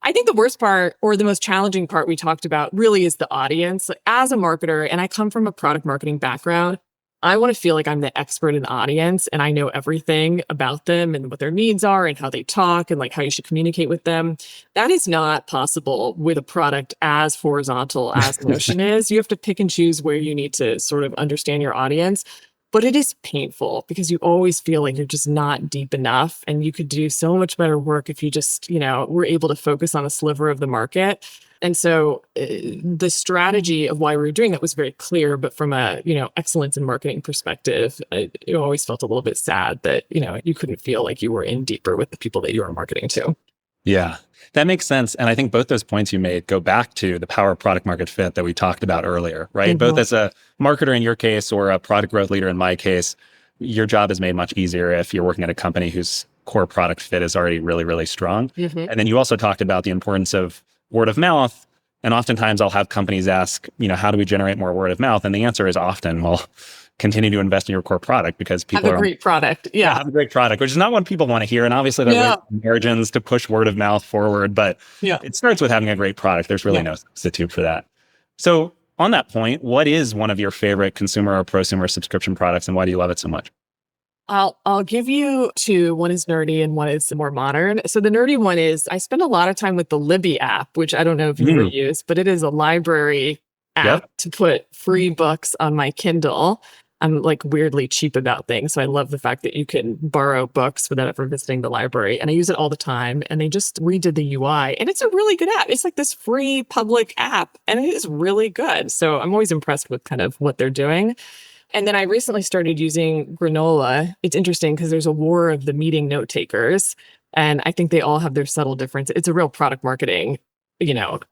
I think the worst part or the most challenging part we talked about really is the audience. As a marketer, and I come from a product marketing background, I want to feel like I'm the expert in the audience and I know everything about them and what their needs are and how they talk and like how you should communicate with them. That is not possible with a product as horizontal as Notion is. You have to pick and choose where you need to sort of understand your audience. But it is painful because you always feel like you're just not deep enough. And you could do so much better work if you just, were able to focus on a sliver of the market. And so the strategy of why we were doing that was very clear. But from a, excellence in marketing perspective, it always felt a little bit sad that, you couldn't feel like you were in deeper with the people that you were marketing to. Yeah, that makes sense. And I think both those points you made go back to the power of product market fit that we talked about earlier, right? Both Mhm. as a marketer in your case or a product growth leader in my case, your job is made much easier if you're working at a company whose core product fit is already really, really strong. Mhm. And then you also talked about the importance of word of mouth. And oftentimes I'll have companies ask, how do we generate more word of mouth? And the answer is often, well, continue to invest in your core product because Have people a are great product. yeah, Yeah. have a great product, which is not what people want to hear. And obviously, there are ways Yeah. margins to push word of mouth forward, but Yeah. it starts with having a great product. There's really Yeah. no substitute for that. So, on that point, what is one of your favorite consumer or prosumer subscription products, and why do you love it so much? I'll give you two. One is nerdy and one is more modern. So the nerdy one is I spend a lot of time with the Libby app, which I don't know if you've ever Mm, used, but it is a library yep. app to put free books on my Kindle. I'm like weirdly cheap about things. So I love the fact that you can borrow books without ever visiting the library. And I use it all the time. And they just redid the UI. And it's a really good app. It's like this free public app. And it is really good. So I'm always impressed with kind of what they're doing. And then I recently started using Granola. It's interesting because there's a war of the meeting note takers. And I think they all have their subtle difference. It's a real product marketing,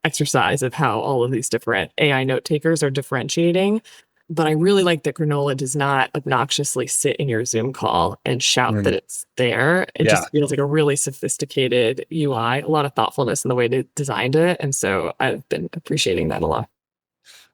exercise of how all of these different AI note takers are differentiating. But I really like that Granola does not obnoxiously sit in your Zoom call and shout that Mm, it's there. It yeah. just feels like a really sophisticated UI, a lot of thoughtfulness in the way they designed it. And so I've been appreciating that a lot.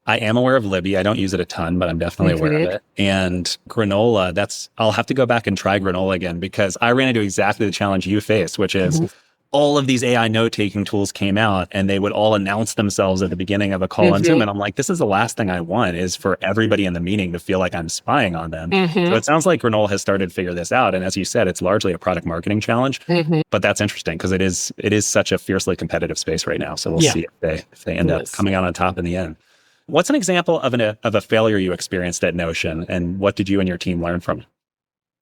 I am aware of Libby. I don't use it a ton, but I'm definitely aware of Mhm. it. And granola, I'll have to go back and try granola again because I ran into exactly the challenge you faced, which is Mhm. all of these AI note taking tools came out and they would all announce themselves at the beginning of a call on Zoom. Mhm. And I'm like, this is the last thing I want is for everybody in the meeting to feel like I'm spying on them. So Mhm. it sounds like granola has started to figure this out. And as you said, it's largely a product marketing challenge, Mhm. but that's interesting because it is such a fiercely competitive space right now. So we'll Yeah, see if they end it up is. coming out on top in the end. What's an example of a failure you experienced at Notion, and what did you and your team learn from it?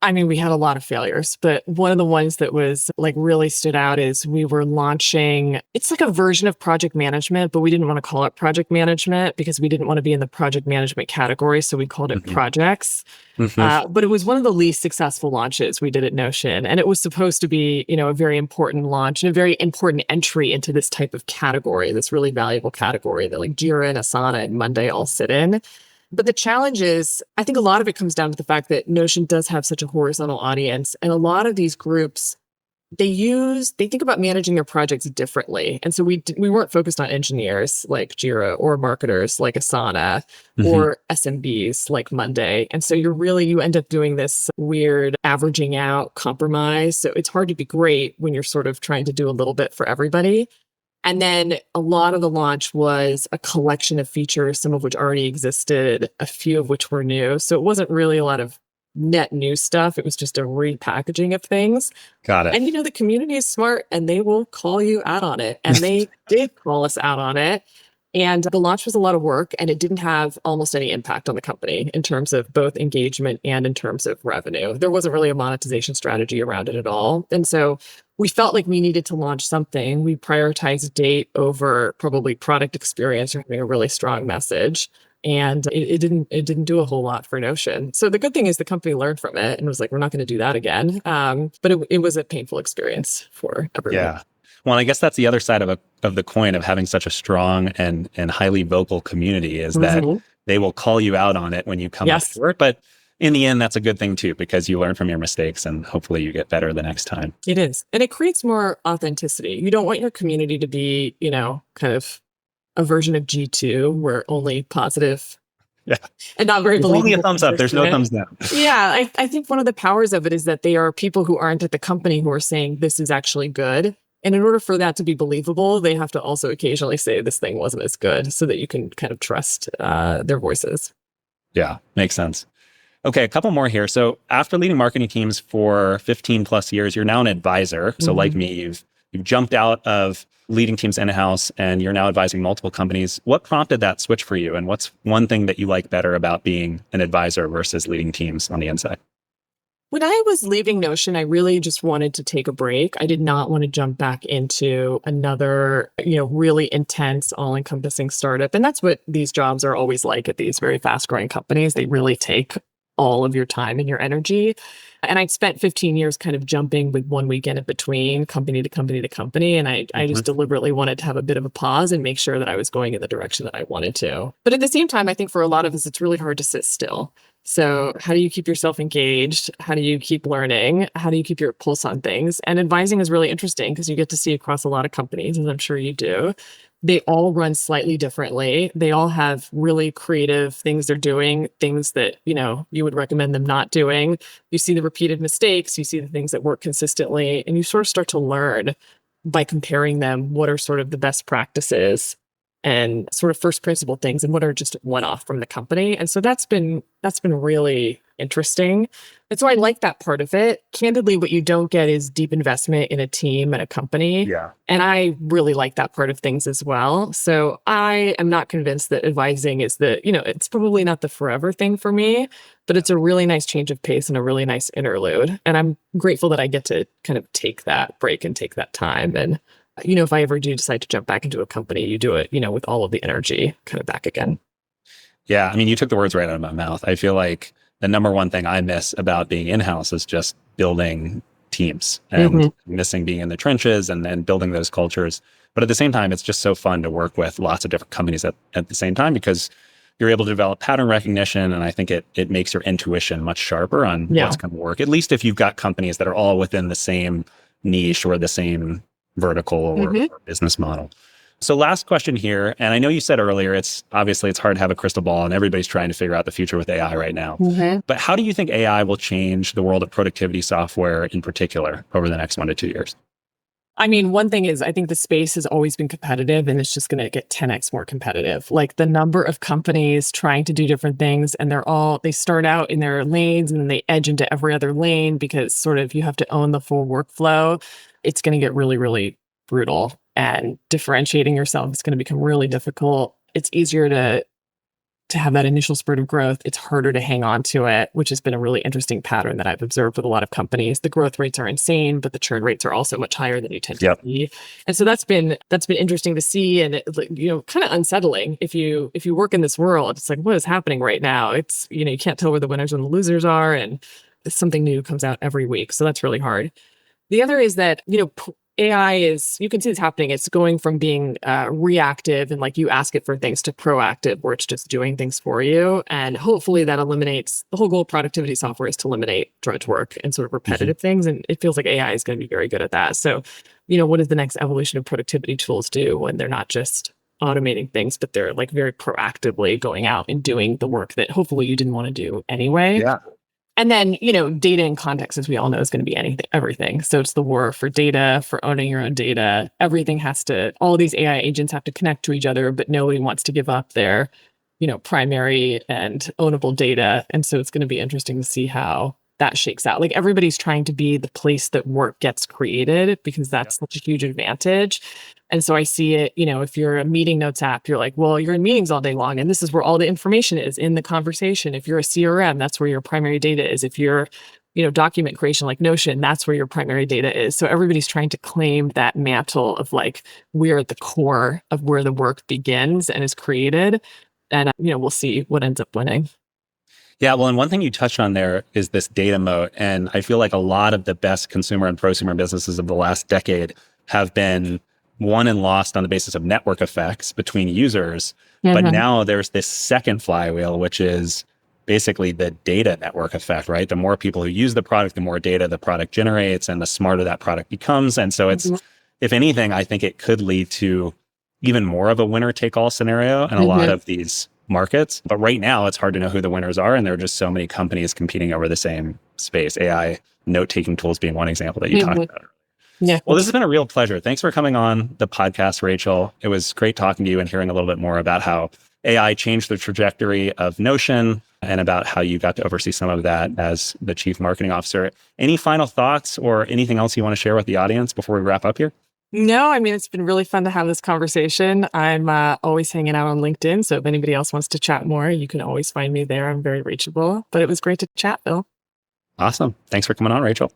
I mean, we had a lot of failures, but one of the ones that was like really stood out is we were launching, it's like a version of project management, but we didn't want to call it project management because we didn't want to be in the project management category. So we called it Hmm. projects. Hmm. But it was one of the least successful launches we did at Notion. And it was supposed to be, a very important launch and a very important entry into this type of category, this really valuable category that like Jira and Asana and Monday all sit in. But the challenge is, I think a lot of it comes down to the fact that Notion does have such a horizontal audience. And a lot of these groups, they think about managing their projects differently. And so we weren't focused on engineers like Jira or marketers like Asana Hmm. or SMBs like Monday. And so you end up doing this weird averaging out compromise. So it's hard to be great when you're sort of trying to do a little bit for everybody. And then a lot of the launch was a collection of features, some of which already existed, a few of which were new. So it wasn't really a lot of net new stuff. It was just a repackaging of things. Got it. And the community is smart and they will call you out on it. And they did call us out on it. And the launch was a lot of work and it didn't have almost any impact on the company in terms of both engagement and in terms of revenue. There wasn't really a monetization strategy around it at all. And so we felt like we needed to launch something. We prioritized date over probably product experience or having a really strong message. And it didn't do a whole lot for Notion. So the good thing is the company learned from it and was like, we're not going to do that again. But it was a painful experience for everyone. Yeah. Well, I guess that's the other side of the coin of having such a strong and highly vocal community is that Mhm. they will call you out on it when you come up Yes, short. But in the end, that's a good thing too, because you learn from your mistakes and hopefully you get better the next time. it is. And it creates more authenticity. You don't want your community to be, kind of a version of G2 where only positive Yeah. and not very There's only a believable thumbs things up. are There's no said. thumbs down. Yeah, I think one of the powers of it is that they are people who aren't at the company who are saying this is actually good. And in order for that to be believable, they have to also occasionally say this thing wasn't as good so that you can kind of trust their voices. Yeah. Makes sense. Okay, a couple more here. So after leading marketing teams for 15 plus years, you're now an advisor. So like Mhm. me, you've jumped out of leading teams in-house and you're now advising multiple companies. What prompted that switch for you? And what's one thing that you like better about being an advisor versus leading teams on the inside? When I was leaving Notion, I really just wanted to take a break. I did not want to jump back into another, really intense, all encompassing startup. And that's what these jobs are always like at these very fast growing companies. They really take all of your time and your energy. And I'd spent 15 years kind of jumping with one weekend in between company to company to company. And I just deliberately wanted to have a bit of a pause and make sure that I was going in the direction that I wanted to. But at the same time, I think for a lot of us, it's really hard to sit still. So how do you keep yourself engaged? How do you keep learning? How do you keep your pulse on things? And advising is really interesting because you get to see across a lot of companies, as I'm sure you do. They all run slightly differently. They all have really creative things they're doing, things that, you would recommend them not doing. You see the repeated mistakes, you see the things that work consistently, and you sort of start to learn by comparing them what are sort of the best practices and sort of first principle things and what are just one-off from the company. And so that's been really interesting. And so I like that part of it. Candidly, what you don't get is deep investment in a team and a company. Yeah. And I really like that part of things as well. So I am not convinced that advising is it's probably not the forever thing for me, but it's a really nice change of pace and a really nice interlude. And I'm grateful that I get to kind of take that break and take that time. And if I ever do decide to jump back into a company, you do it, with all of the energy kind of back again. Yeah. I mean, you took the words right out of my mouth. I feel like the number one thing I miss about being in-house is just building teams and missing being in the trenches and building those cultures. But at the same time, it's just so fun to work with lots of different companies at the same time because you're able to develop pattern recognition. And I think it makes your intuition much sharper on what's going to work, at least if you've got companies that are all within the same niche or the same vertical or business model. So last question here, and I know you said earlier, it's hard to have a crystal ball and everybody's trying to figure out the future with AI right now. But how do you think AI will change the world of productivity software in particular over the next 1 to 2 years? I mean, one thing is I think the space has always been competitive and it's just going to get 10x more competitive. Like the number of companies trying to do different things and they start out in their lanes and then they edge into every other lane because sort of you have to own the full workflow. It's going to get really, really brutal and differentiating yourself is going to become really difficult. It's easier to have that initial spurt of growth. It's harder to hang on to it, which has been a really interesting pattern that I've observed with a lot of companies. The growth rates are insane, but the churn rates are also much higher than you tend to see. And so that's been interesting to see and kind of unsettling. If you work in this world, it's like, what is happening right now? It's, you can't tell where the winners and the losers are, and something new comes out every week. So that's really hard. The other is that, AI is, you can see this happening. It's going from being reactive and like you ask it for things to proactive where it's just doing things for you. And hopefully that eliminates, the whole goal of productivity software is to eliminate drudge work and sort of repetitive things. And it feels like AI is going to be very good at that. So, what does the next evolution of productivity tools do when they're not just automating things, but they're like very proactively going out and doing the work that hopefully you didn't want to do anyway? Yeah. And then, data and context, as we all know, is going to be everything. So it's the war for data, for owning your own data. All these AI agents have to connect to each other, but nobody wants to give up their, primary and ownable data. And so it's going to be interesting to see how that shakes out. Like everybody's trying to be the place that work gets created because that's such a huge advantage. And so I see it, if you're a meeting notes app, you're like, well, you're in meetings all day long. And this is where all the information is in the conversation. If you're a CRM, that's where your primary data is. If you're, document creation like Notion, that's where your primary data is. So everybody's trying to claim that mantle of like, we're at the core of where the work begins and is created. And, we'll see what ends up winning. Yeah, well, and one thing you touched on there is this data moat. And I feel like a lot of the best consumer and prosumer businesses of the last decade have been won and lost on the basis of network effects between users. But now there's this second flywheel, which is basically the data network effect, right? The more people who use the product, the more data the product generates and the smarter that product becomes. And so it's, if anything, I think it could lead to even more of a winner take all scenario in a lot of these markets. But right now it's hard to know who the winners are. And there are just so many companies competing over the same space. AI note-taking tools being one example that you talked about. Yeah. Well, this has been a real pleasure. Thanks for coming on the podcast, Rachel. It was great talking to you and hearing a little bit more about how AI changed the trajectory of Notion and about how you got to oversee some of that as the chief marketing officer. Any final thoughts or anything else you want to share with the audience before we wrap up here? No, I mean, it's been really fun to have this conversation. I'm always hanging out on LinkedIn. So if anybody else wants to chat more, you can always find me there. I'm very reachable. But it was great to chat, Bill. Awesome. Thanks for coming on, Rachel.